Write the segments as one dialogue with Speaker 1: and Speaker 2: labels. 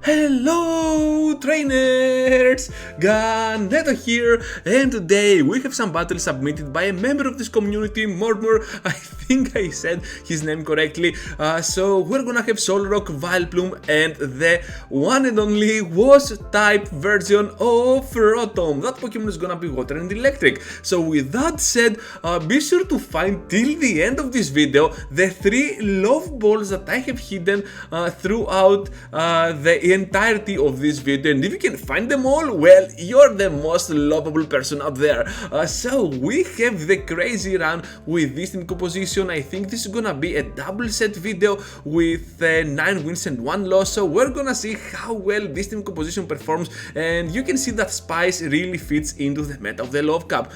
Speaker 1: Hello trainers! Ganeto here, and today we have some battles submitted by a member of this community, Mormrr. I think I said his name correctly. So we're gonna have Solrock, Vileplume, and the one and only was type version of Rotom. That Pokemon is gonna be Water and Electric. So with that said, be sure to find till the end of this video the 3 love balls that I have hidden throughout the entirety of this video, and if you can find them all, well, you're the most lovable person out there. So we have the crazy run with this team composition. I think this is gonna be a double set video with 9 wins and 1 loss, so we're gonna see how well this team composition performs, and you can see that Spice really fits into the meta of the Love Cup.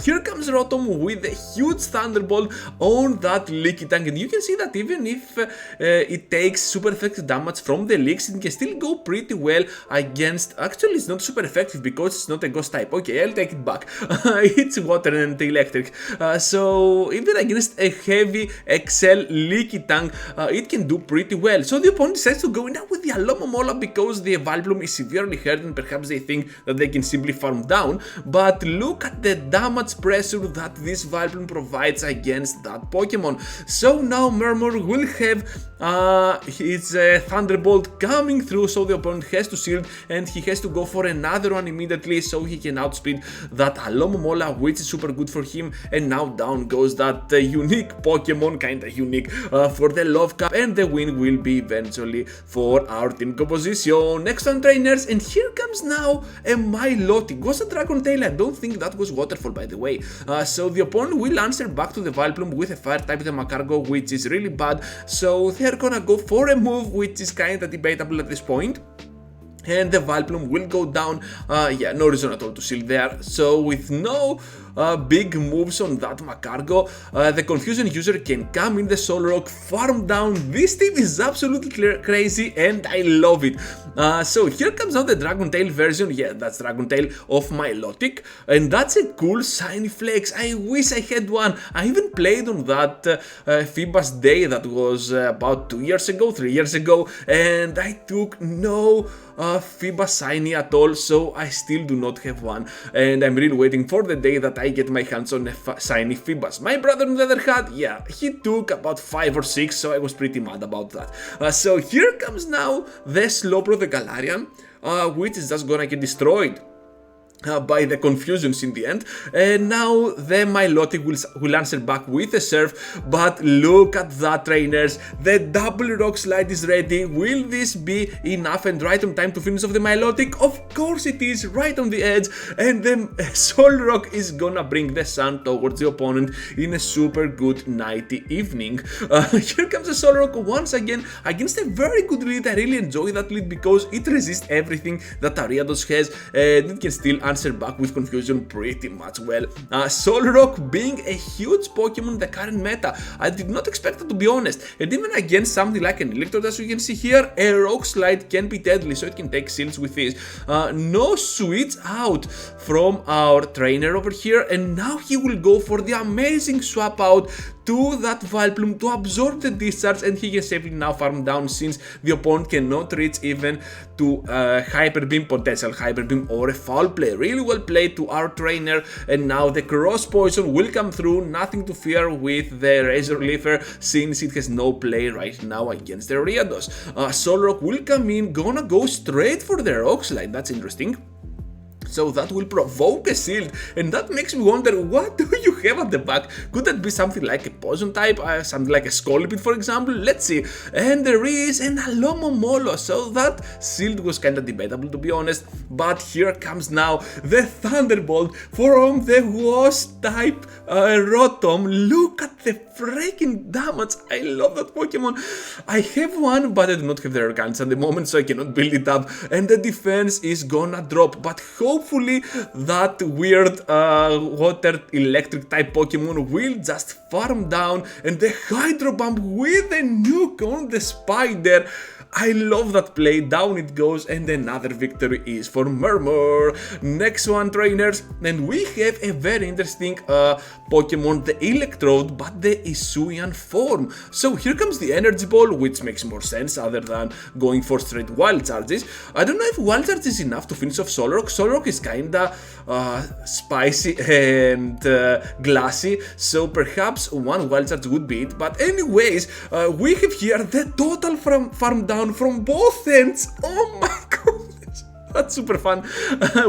Speaker 1: Here comes Rotom with a huge Thunderbolt on that Leaky Tank, and you can see that even if it takes super effective damage from the leaks, it can still go pretty well against. Actually, it's not super effective because it's not a ghost type. Okay, I'll take it back. It's water and electric. So even against a heavy XL Leaky Tank, it can do pretty well. So the opponent decides to go in now with the Alomomola because the Vileplume is severely hurt and perhaps they think that they can simply farm down. But look at the damage pressure that this Vileplume provides against that Pokemon. So now Mormrr will have his Thunderbolt coming through, so the opponent has to shield and he has to go for another one immediately so he can outspeed that Alomomola, which is super good for him. And now down goes that unique Pokemon, kinda unique, for the Love Cup, and the win will be eventually for our team composition. Next on trainers, and here comes now a Milotic. Was a Dragon Tail? I don't think that was Waterfall, by the way. So the opponent will answer back to the Vileplume with a Fire type, the Magcargo, which is really bad. So they're gonna go for a move which is kinda debatable at this point. And the Vileplume will go down. Yeah, no reason at all to shield there. So with no big moves on that Magcargo, the Confusion user can come in the Solrock, farm down. This team is absolutely crazy and I love it. So here comes out the Dragon Tail version. Yeah, that's Dragon Tail of Milotic, and that's a cool shiny flex. I wish I had one. I even played on that Phoebus day that was about 2 years ago, 3 years ago, and I took no Phoebus shiny at all, so I still do not have one, and I'm really waiting for the day that I get my hands on a shiny Phoebus. My brother on the other hand, yeah, he took about 5 or 6, so I was pretty mad about that. So here comes now the Slowbro the Galarian, which is just gonna get destroyed by the Confusions in the end. And now the Milotic will answer back with a Surf, but look at that, trainers. The double Rock Slide is ready. Will this be enough and right on time to finish off the Milotic? Of course it is, right on the edge, and the Solrock is gonna bring the sun towards the opponent in a super good nighty evening. Here comes the Solrock once again against a very good lead. I really enjoy that lead because it resists everything that Ariados has, and it can still answer back with Confusion pretty much well. Solrock being a huge Pokemon in the current meta, I did not expect it, to be honest, and even against something like an Electrode, as you can see here, a Rock Slide can be deadly, so it can take shields with this. No switch out from our trainer over here, and now he will go for the amazing swap out to that Vileplume to absorb the discharge, and he can safely now farm down since the opponent cannot reach even to Hyper Beam, potential Hyper Beam, or a Foul Play. Really well played to our trainer, and now the Cross Poison will come through. Nothing to fear with the Razor Leafer since it has no play right now against the Ariados. Solrock will come in, gonna go straight for the Rock Slide. That's interesting. So that will provoke a shield, and that makes me wonder, what do you have at the back? Could that be something like a poison type, something like a Scolipede, for example? Let's see. And there is an Alomomola, so that shield was kinda debatable, to be honest. But here comes now the Thunderbolt from the Wasp type Rotom. Look at the freaking damage. I love that Pokemon. I have one, but I do not have the Arcanis at the moment, so I cannot build it up, and the defense is gonna drop, but hopefully that weird water electric type Pokemon will just farm down, and the Hydro Pump with a nuke on the Spider. I love that play. Down it goes, and another victory is for Mormrr. Next one, trainers, and we have a very interesting Pokemon, the Electrode, but the Hisuian form. So here comes the Energy Ball, which makes more sense other than going for straight Wild Charges. I don't know if Wild Charge is enough to finish off Solrock. Solrock is kinda spicy and glassy, so perhaps one Wild Charge would be it. But anyways, we have here the total farm down from both ends. Oh my goodness, that's super fun.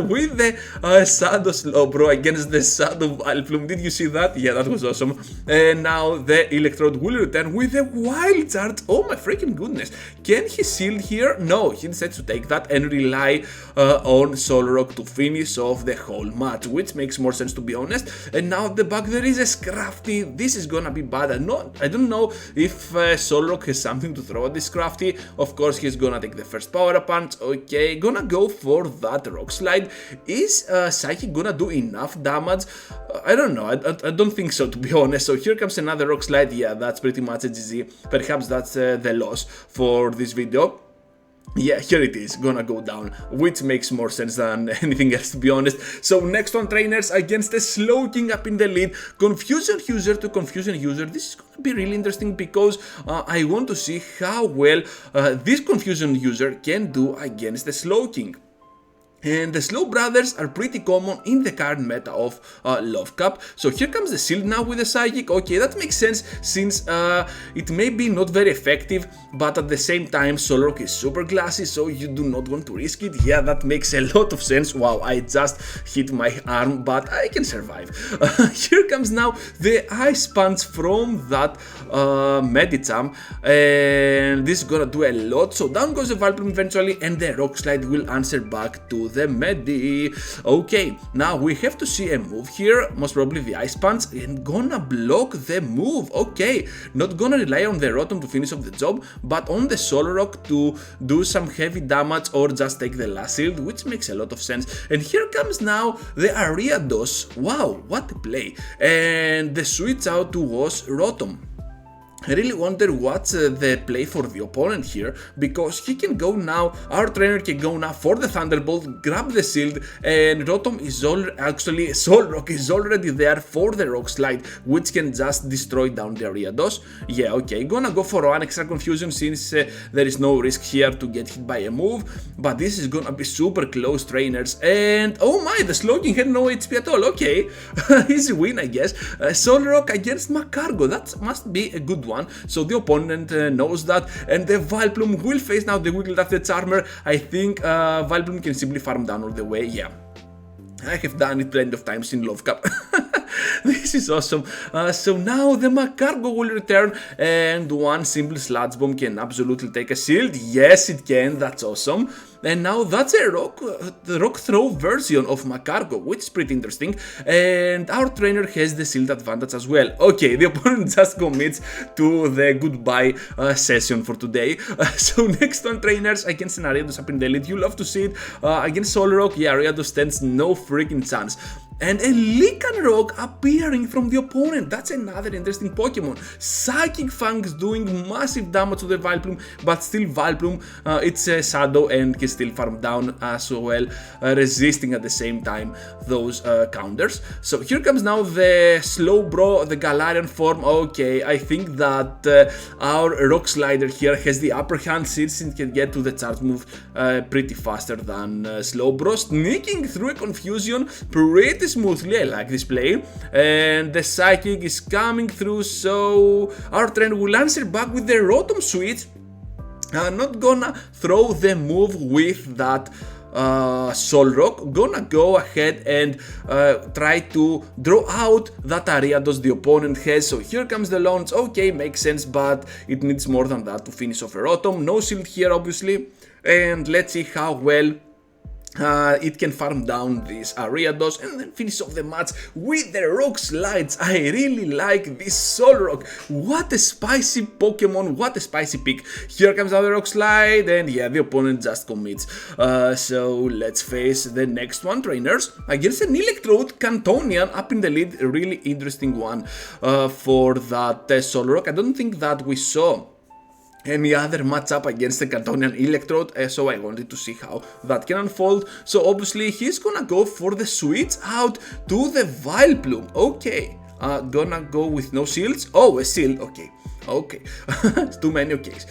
Speaker 1: With the Shadow Slowbro against the Shadow Vileplume. Did you see that? Yeah, that was awesome. And now the Electrode will return with a Wild Charge. Oh my freaking goodness. Can he shield here? No, he decides to take that and rely on Solrock to finish off the whole match, which makes more sense, to be honest. And now at the back there is a Scrafty. This is gonna be bad. I don't know if Solrock has something to throw at this Scrafty. Of course, he's gonna take the first Power Up Punch. Okay, gonna go for that Rock Slide. Is Psychic gonna do enough damage? I don't know. I don't think so, to be honest. So here comes another Rock Slide. Yeah, that's pretty much a GG. Perhaps that's the loss for this video. Yeah, here it is, gonna go down, which makes more sense than anything else, to be honest. So next one, trainers, against the Slowking up in the lead, Confusion User to Confusion User. This is gonna be really interesting because I want to see how well this Confusion User can do against the Slowking. And the Slow Brothers are pretty common in the current meta of Love Cup. So here comes the Shield now with the Psychic. Okay, that makes sense since it may be not very effective, but at the same time Solrock is super glassy, so you do not want to risk it. Yeah, that makes a lot of sense. Wow, I just hit my arm, but I can survive. Here comes now the Ice Punch from that Medicham, and this is gonna do a lot. So down goes the Vileplume eventually, and the Rock Slide will answer back to the Medi. Okay, now we have to see a move here, most probably the Ice Punch, and gonna block the move. Okay, not gonna rely on the Rotom to finish off the job, but on the Solrock to do some heavy damage or just take the last shield, which makes a lot of sense. And here comes now the Ariados. Wow, what a play. And the switch out was Rotom. I really wonder what's the play for the opponent here, because he can go now, our trainer can go now for the Thunderbolt, grab the shield, and Rotom is actually, Solrock is already there for the Rock Slide, which can just destroy down the Ariados. Yeah, okay, gonna go for one extra Confusion since there is no risk here to get hit by a move, but this is gonna be super close, trainers. And oh my, the Slowking had no HP at all. Okay, easy win, I guess. Solrock against Magcargo, that must be a good one. So the opponent knows that, and the Vileplume will face now the Wigglytuff, the Charmer. I think Vileplume can simply farm down all the way. Yeah, I have done it plenty of times in Love Cup. This is awesome. So now the Magcargo will return, and one simple Sludge Bomb can absolutely take a shield. Yes, it can. That's awesome. And now that's a the rock throw version of Magcargo, which is pretty interesting. And our trainer has the shield advantage as well. Okay, the opponent just commits to the goodbye session for today. So next on, trainers, against an Ariados up in the lead. You love to see it. Against Solrock, yeah, Ariados stands no freaking chance. And a Lycanroc appearing from the opponent. That's another interesting Pokemon. Psychic Fangs doing massive damage to the Vileplume, but still Vileplume, it's a Shadow and can still farm down as well, resisting at the same time those counters. So here comes now the Slowbro, the Galarian form. Okay, I think that our Rock Slider here has the upper hand since it can get to the charge move pretty faster than Slowbro, sneaking through a Confusion pretty smoothly. I like this play, and the Psychic is coming through, so our trainer will answer back with the Rotom switch. Not gonna throw the move with that Solrock, gonna go ahead and try to draw out that Ariados the opponent has. So here comes the launch. Okay, makes sense, but it needs more than that to finish off a Rotom. No shield here, obviously, and let's see how well it can farm down this Ariados and then finish off the match with the Rock Slides. I really like this Solrock. What a spicy Pokemon, what a spicy pick. Here comes another Rock Slide, and yeah, the opponent just commits. So let's face the next one, trainers, against an Electrode Cantonian up in the lead. A really interesting one for that Solrock. I don't think that we saw any other matchup against the Cartonian Electrode, so I wanted to see how that can unfold. So obviously he's gonna go for the switch out to the Vileplume. Okay, gonna go with no shields. Oh, a shield, okay. Okay, too many okays.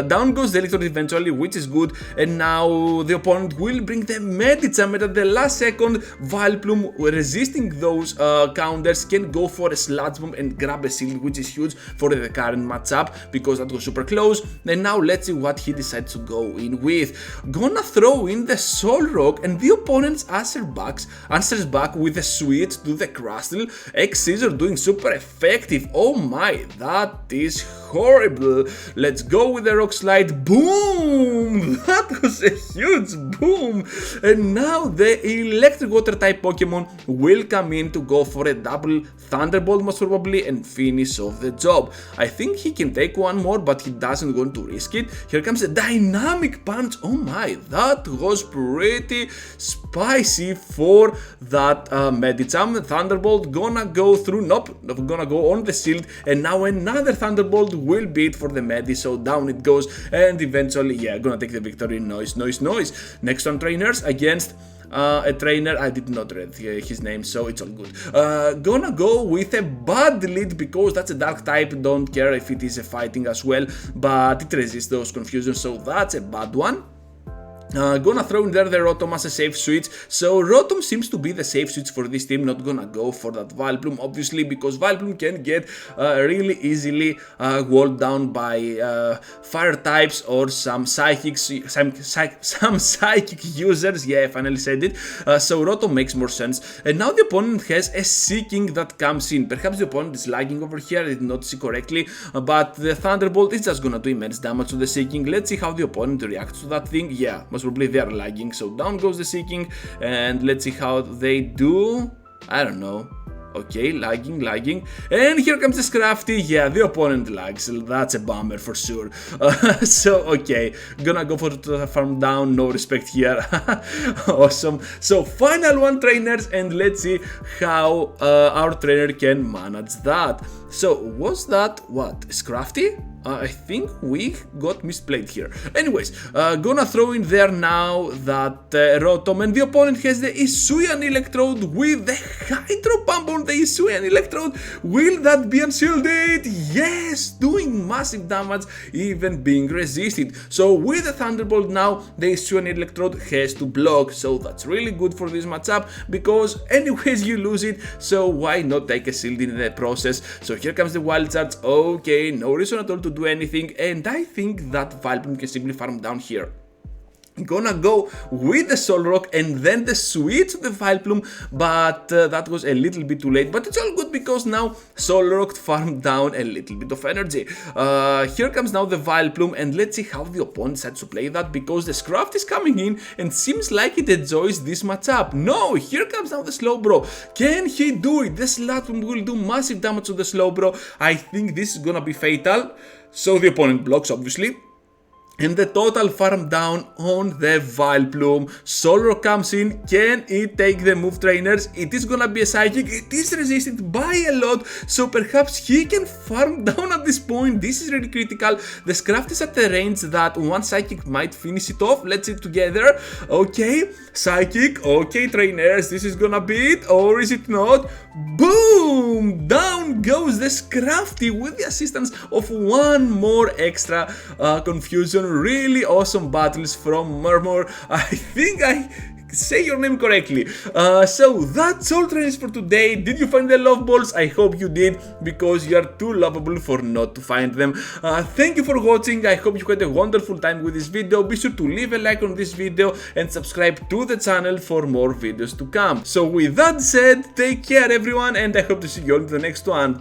Speaker 1: Down goes the Electrode eventually, which is good, and now the opponent will bring the Medicham, and at the last second, Vileplume, resisting those counters, can go for a Sludge Bomb and grab a shield, which is huge for the current matchup, because that was super close. And now let's see what he decides to go in with. Gonna throw in the Soul Rock, and the opponent's answers back with a switch to the Crustle. X-Scissor doing super effective. Oh my, that is horrible. Let's go with the Rock Slide. Boom! That was a huge boom. And now the Electric Water type Pokemon will come in to go for a double Thunderbolt most probably and finish off the job. I think he can take one more, but he doesn't want to risk it. Here comes a Dynamic Punch. Oh my, that was pretty spicy for that Medicham. Thunderbolt gonna go through. Nope, gonna go on the shield, and now another Thunderbolt will beat for the Medi, so down it goes, and eventually, yeah, gonna take the victory. Noise. Next on trainers against a trainer, I did not read his name, so it's all good. Gonna go with a bad lead because that's a dark type, don't care if it is a fighting as well, but it resists those confusions, so that's a bad one. Gonna throw in there the Rotom as a safe switch, so Rotom seems to be the safe switch for this team. Not gonna go for that Vileplume, obviously, because Vileplume can get really easily walled down by fire types or some psychics, some psychic users. Yeah, I finally said it. So Rotom makes more sense. And now the opponent has a Seeking that comes in. Perhaps the opponent is lagging over here, I did not see correctly, but the Thunderbolt is just gonna do immense damage to the Seeking. Let's see how the opponent reacts to that thing. Yeah, most probably they are lagging, so down goes the Seeking, and let's see how they do. I don't know. Okay, lagging, and here comes the Scrafty. Yeah, the opponent lags, that's a bummer for sure. So okay, gonna go for the farm down, no respect here. Awesome. So final one, trainers, and let's see how our trainer can manage that. So was that what, Scrafty? I think we got misplayed here. Anyways, gonna throw in there now that Rotom, and the opponent has the Hisuian Electrode with the Hydro Pump on the Hisuian Electrode. Will that be unshielded? Yes, doing massive damage, even being resisted. So with the Thunderbolt now, the Hisuian Electrode has to block, so that's really good for this matchup, because anyways you lose it, so why not take a shield in the process. So here comes the Wild Charge. Okay, no reason at all to do anything, and I think that Vileplume can simply farm down here. Gonna go with the Soul Rock and then the switch to the Vileplume, but that was a little bit too late, but it's all good because now Soul Rock farmed down a little bit of energy. Here comes now the Vileplume, and let's see how the opponent decides to play that, because the Scrafty is coming in and seems like it enjoys this matchup. No, here comes now the Slowbro. Can he do it? The Sludge Bomb will do massive damage to the Slowbro. I think this is gonna be fatal, so the opponent blocks, obviously. And the total farm down on the Vileplume. Soul Rock comes in. Can it take the move, trainers? It is gonna be a Psychic. It is resisted by a lot, so perhaps he can farm down at this point. This is really critical. The Scrafty is at the range that one Psychic might finish it off. Let's see it together. Okay, Psychic. Okay, trainers, this is gonna be it, or is it not? Boom! Down goes the Scrafty with the assistance of one more extra confusion. Really awesome battles from Mormrr. I think I say your name correctly. So that's all, trainers, for today. Did you find the love balls? I hope you did, because you are too lovable for not to find them. Thank you for watching. I hope you had a wonderful time with this video. Be sure to leave a like on this video and subscribe to the channel for more videos to come. So with that said, take care everyone, and I hope to see you all in the next one.